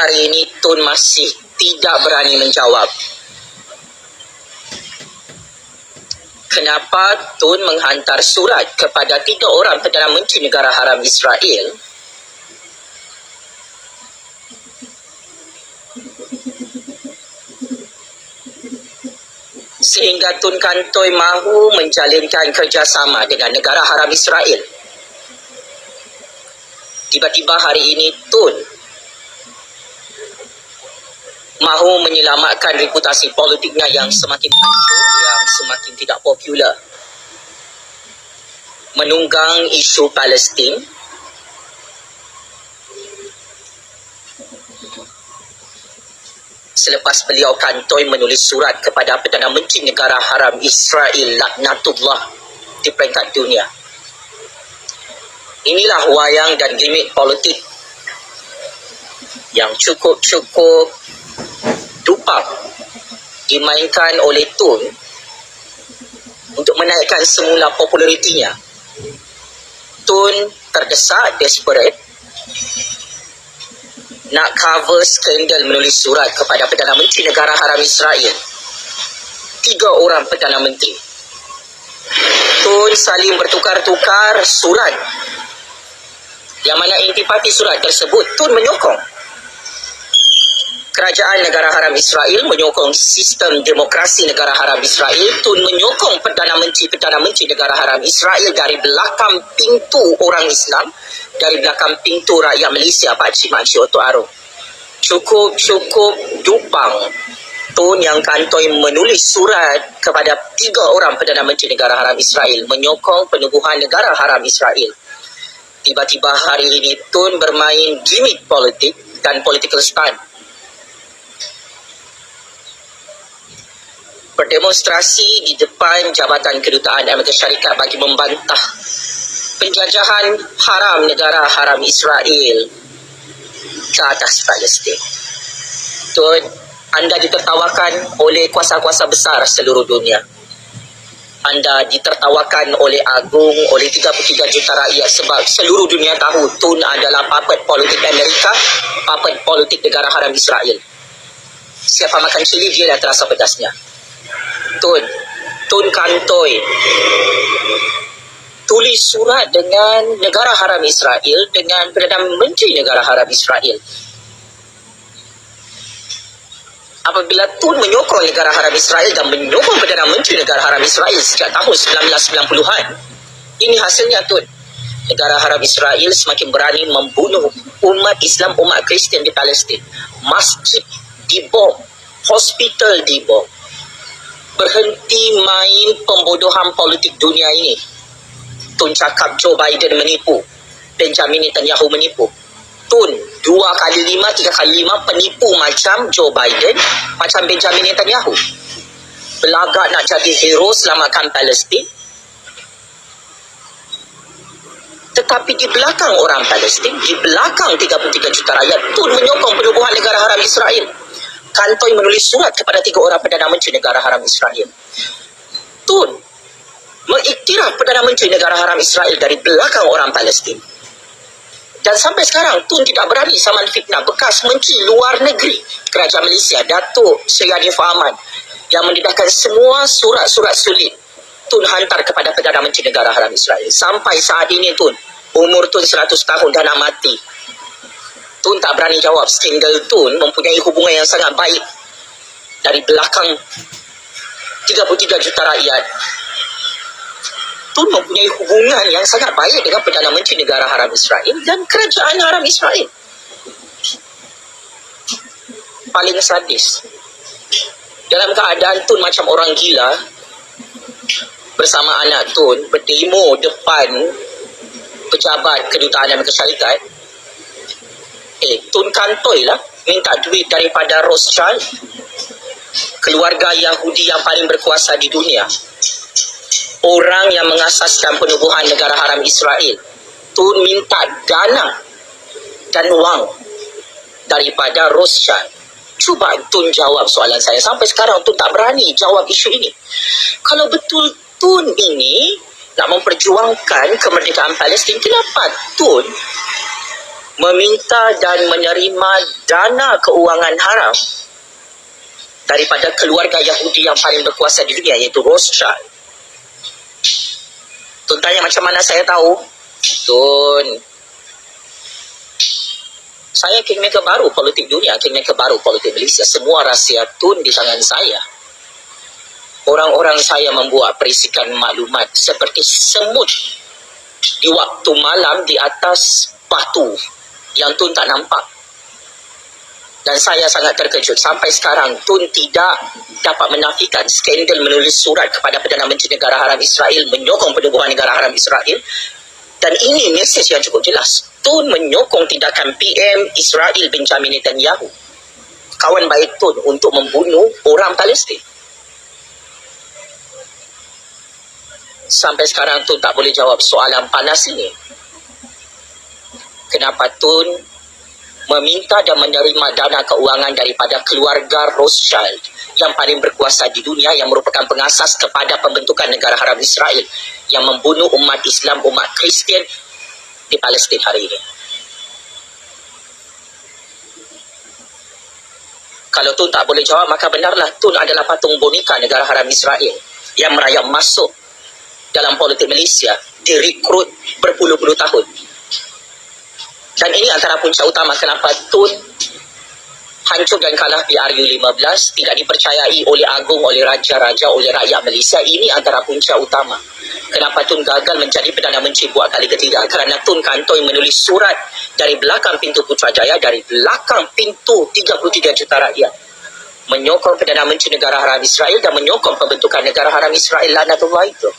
hari ini Tun masih tidak berani menjawab. Kenapa Tun menghantar surat kepada 3 orang Perdana Menteri Negara Haram Israel sehingga Tun Kantoi mahu menjalinkan kerjasama dengan negara haram Israel? Tiba-tiba hari ini Tun mahu menyelamatkan reputasi politiknya yang semakin hancur, yang semakin tidak popular, menunggang isu Palestin, selepas beliau Kantoi menulis surat kepada Perdana Menteri Negara Haram Israel laknatullah di peringkat dunia. Inilah wayang dan gimmick politik yang cukup dupang dimainkan oleh Tun untuk menaikkan semula popularitinya. Tun terdesak, desperate, nak cover skandal menulis surat kepada Perdana Menteri Negara Haram Israel. 3 orang Perdana Menteri. Tun saling bertukar-tukar surat, yang mana intipati surat tersebut Tun menyokong kerajaan negara haram Israel, menyokong sistem demokrasi negara haram Israel. Tun menyokong Perdana Menteri negara haram Israel dari belakang pintu orang Islam, dari belakang pintu rakyat Malaysia, pakcik-makcik Oto Aro. Cukup dupang Tun yang Kantoi menulis surat kepada 3 orang Perdana Menteri negara haram Israel, menyokong penubuhan negara haram Israel. Tiba-tiba hari ini Tun bermain gimmick politik dan political stunt. Berdemonstrasi di depan Jabatan Kedutaan Amerika Syarikat bagi membantah penjajahan haram negara haram Israel ke atas Palestin. Tun, anda ditertawakan oleh kuasa-kuasa besar seluruh dunia. Anda ditertawakan oleh Agung, oleh 33 juta rakyat, sebab seluruh dunia tahu Tun adalah puppet politik Amerika, puppet politik negara haram Israel. Siapa makan cili, dia dah terasa pedasnya. Tun Kantoi tulis surat dengan negara haram Israel, dengan Perdana Menteri negara haram Israel. Apabila Tun menyokong negara haram Israel dan menyokong Perdana Menteri negara haram Israel sejak tahun 1990-an, ini hasilnya Tun. Negara haram Israel semakin berani membunuh umat Islam, umat Kristian di Palestin. Masjid dibom, hospital dibom. Berhenti main pembodohan politik dunia ini. Tun cakap Joe Biden menipu, Benjamin Netanyahu menipu. Tun 2 kali 5, 3 kali 5 penipu macam Joe Biden, macam Benjamin Netanyahu. Belagak nak jadi hero selamatkan Palestin, tetapi di belakang orang Palestin, di belakang 33 juta rakyat, Tun menyokong penubuhan negara haram Israel. Kantoi menulis surat kepada 3 orang Perdana Menteri negara haram Israel. Tun mengiktiraf Perdana Menteri negara haram Israel dari belakang orang Palestin. Dan sampai sekarang Tun tidak berani saman fitnah bekas Menteri Luar Negeri Kerajaan Malaysia, Datuk Seri Anif Ahmad, yang mendedahkan semua surat-surat sulit Tun hantar kepada Perdana Menteri negara haram Israel. Sampai saat ini Tun, umur Tun 100 tahun dah nak mati, Tun tak berani jawab. Skandal Tun mempunyai hubungan yang sangat baik dari belakang 33 juta rakyat. Tun mempunyai hubungan yang sangat baik dengan Perdana Menteri negara haram Israel dan kerajaan haram Israel. Paling sadis, dalam keadaan Tun macam orang gila, bersama anak Tun berdemo depan pejabat kedutaan Amerika Syarikat, Tun Kantoi lah minta duit daripada Rothschild, keluarga Yahudi yang paling berkuasa di dunia, orang yang mengasaskan penubuhan negara haram Israel. Tun minta dana dan wang daripada Rothschild. Cuba Tun jawab soalan saya. Sampai sekarang Tun tak berani jawab isu ini. Kalau betul Tun ini nak memperjuangkan kemerdekaan Palestin, kenapa Tun meminta dan menerima dana keuangan haram daripada keluarga Yahudi yang paling berkuasa di dunia, iaitu Rothschild. Tun tanya macam mana saya tahu? Tun, saya kingmaker baru politik dunia, kingmaker baru politik Malaysia. Semua rahsia Tun di tangan saya. Orang-orang saya membuat perisikan maklumat seperti semut di waktu malam di atas batu yang Tun tak nampak. Dan saya sangat terkejut. Sampai sekarang Tun tidak dapat menafikan skandal menulis surat kepada Perdana Menteri Negara Haram Israel menyokong penubuhan negara haram Israel. Dan ini mesej yang cukup jelas. Tun menyokong tindakan PM Israel Benjamin Netanyahu, kawan baik Tun, untuk membunuh orang Palestin. Sampai sekarang Tun tak boleh jawab soalan panas ini. Kenapa Tun meminta dan menerima dana keuangan daripada keluarga Rothschild yang paling berkuasa di dunia, yang merupakan pengasas kepada pembentukan negara haram Israel yang membunuh umat Islam, umat Kristian di Palestin hari ini? Kalau Tun tak boleh jawab, maka benarlah Tun adalah patung boneka negara haram Israel yang merayap masuk dalam politik Malaysia, direkrut berpuluh-puluh tahun. Dan ini antara punca utama kenapa Tun hancur dan kalah PRU15, tidak dipercayai oleh agung, oleh raja-raja, oleh rakyat Malaysia. Ini antara punca utama kenapa Tun gagal menjadi Perdana Menteri buat kali ketiga. Kerana Tun kantoi menulis surat dari belakang pintu Putrajaya, dari belakang pintu 33 juta rakyat, menyokong Perdana Menteri Negara Haram Israel dan menyokong pembentukan negara haram Israel. Laknatullah itu.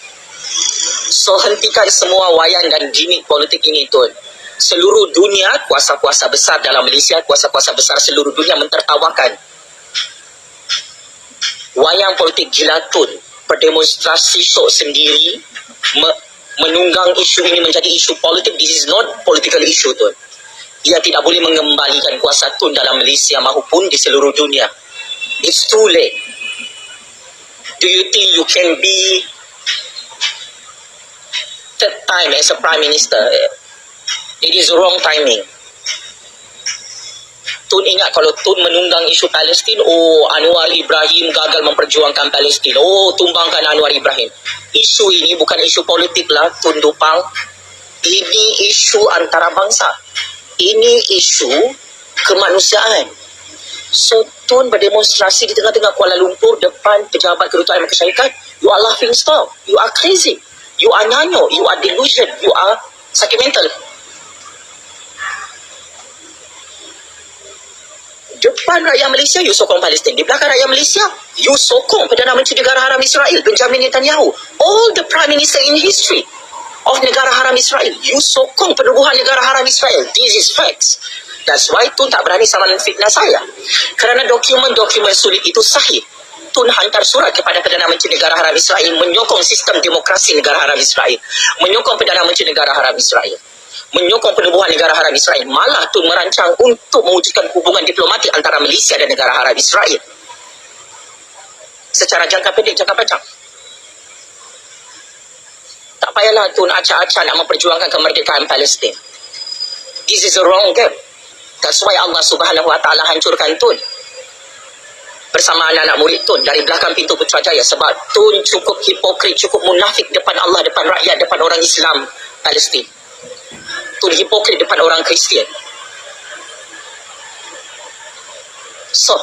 So, hentikan semua wayang dan gimmick politik ini, Tun. Seluruh dunia, kuasa-kuasa besar dalam Malaysia, kuasa-kuasa besar seluruh dunia mentertawakan wayang politik gila Tun. Berdemonstrasi sok sendiri, menunggang isu ini menjadi isu politik. This is not political issue, Tun. Ia tidak boleh mengembalikan kuasa Tun dalam Malaysia maupun di seluruh dunia. It's too late. Do you think you can be third time as a Prime Minister? It is wrong timing. Tun ingat kalau Tun menunggang isu Palestin, oh, Anwar Ibrahim gagal memperjuangkan Palestin. Oh, tumbangkan Anwar Ibrahim. Isu ini bukan isu politik lah, Tun Dupang. Ini isu antarabangsa. Ini isu kemanusiaan. So, Tun berdemonstrasi di tengah-tengah Kuala Lumpur depan pejabat kedutaan Amerika Syarikat. You are laughing stock. You are crazy. You are nano. You are delusion. You are sakit mental. Depan rakyat Malaysia, you sokong Palestin. Di belakang rakyat Malaysia, you sokong Perdana Menteri Negara Haram Israel, Benjamin Netanyahu. All the Prime Minister in history of Negara Haram Israel, you sokong penubuhan Negara Haram Israel. This is facts. That's why Tun tak berani sama fitnah saya. Kerana dokumen-dokumen sulit itu sahih. Tun hantar surat kepada Perdana Menteri Negara Haram Israel menyokong sistem demokrasi Negara Haram Israel, menyokong Perdana Menteri Negara Haram Israel, menyokong penubuhan negara haram Israel. Malah Tun merancang untuk mewujudkan hubungan diplomatik antara Malaysia dan negara haram Israel secara jangka pendek, jangka panjang. Tak payahlah Tun acak-acak nak memperjuangkan kemerdekaan Palestin. This is a wrong game. That's why Allah Subhanahu Wa Taala hancurkan Tun bersama anak-anak murid Tun dari belakang pintu Putrajaya. Sebab Tun cukup hipokrit, cukup munafik depan Allah, depan rakyat, depan orang Islam Palestin. Tun hipokrit depan orang Kristian. So,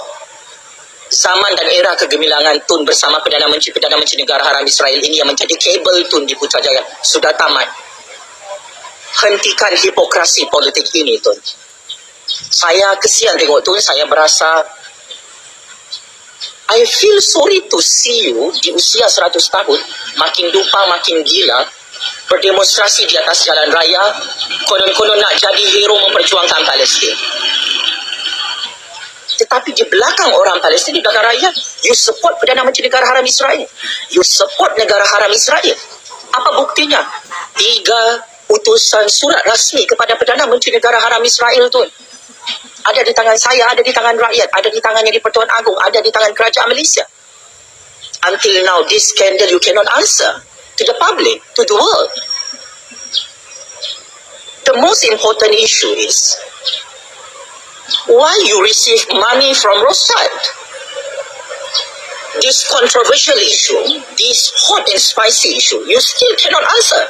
zaman dan era kegemilangan Tun bersama Perdana Menteri Negara Haram Israel ini yang menjadi kabel Tun di Putrajaya sudah tamat. Hentikan hipokrasi politik ini, Tun. Saya kesian tengok Tun. Saya berasa I feel sorry to see you di usia 100 tahun makin dupa, makin gila, berdemonstrasi di atas jalan raya, konon-konon nak jadi hero memperjuangkan Palestin. Tetapi di belakang orang Palestin, di belakang rakyat, you support Perdana Menteri Negara Haram Israel. You support negara haram Israel. Apa buktinya? 3 utusan surat rasmi kepada Perdana Menteri Negara Haram Israel tu. Ada di tangan saya, ada di tangan rakyat, ada di tangannya di Pertuan Agong, ada di tangan kerajaan Malaysia. Until now, this scandal you cannot answer to the public, to the world. the most important issue is why you receive money from Rothschild. This controversial issue, this hot and spicy issue, you still cannot answer.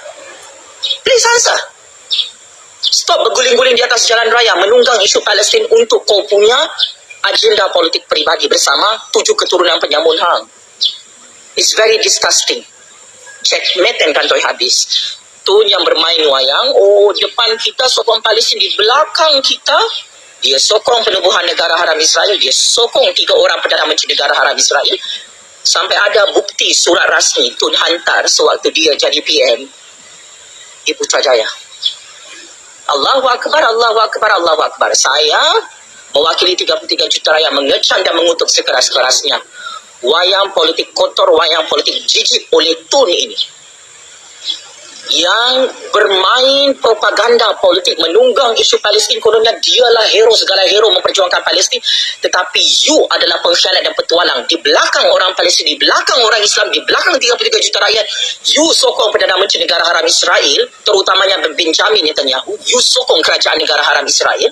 Please answer. Stop berguling-guling di atas jalan raya menunggang isu Palestin untuk kau punya agenda politik peribadi bersama 7 keturunan penyamun hang. It's very disgusting. Checkmate and kantoi habis. Tun yang bermain wayang, depan kita sokong Palestin, di belakang kita dia sokong penubuhan negara haram Israel, dia sokong 3 orang Perdana Menteri negara haram Israel. Sampai ada bukti surat rasmi Tun hantar sewaktu dia jadi PM di Putrajaya. Allahu Akbar, Allahu Akbar, Allahu Akbar. Saya mewakili 33 juta rakyat mengecam dan mengutuk sekeras-kerasnya wayang politik kotor, wayang politik jijik oleh Tun ini, yang bermain propaganda politik menunggang isu Palestin. Kononnya dialah hero, segala hero memperjuangkan Palestin, tetapi you adalah pengkhianat dan petualang. Di belakang orang Palestin, di belakang orang Islam, di belakang 33 juta rakyat, you sokong Perdana Menteri negara haram Israel, terutamanya Benjamin Netanyahu. You sokong kerajaan negara haram Israel,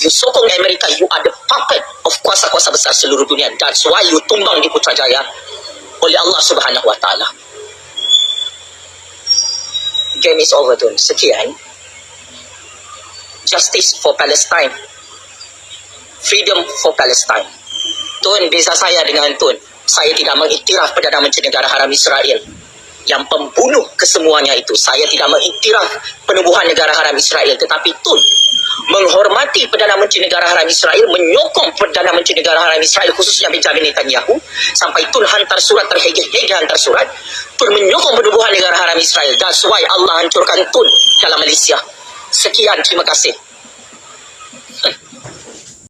you sokong Amerika. You are the puppet of kuasa-kuasa besar seluruh dunia. That's why you tumbang di Putrajaya oleh Allah Subhanahu Wa Taala. Game is over, Tun. Sekian. Justice for Palestine. Freedom for Palestine. Tun, beza saya dengan Tun. Saya tidak mengiktiraf Perdana Menteri negara haram Israel yang pembunuh kesemuanya itu. Saya tidak mengiktiraf penubuhan negara haram Israel. Tetapi Tun menghormati Perdana Menteri negara haram Israel, menyokong Perdana Menteri negara haram Israel, khususnya Benjamin Netanyahu, sampai Tun hantar surat, terhege-hege hantar surat. Tun menyokong penubuhan negara haram Israel. That's why Allah hancurkan Tun dalam Malaysia. Sekian, terima kasih.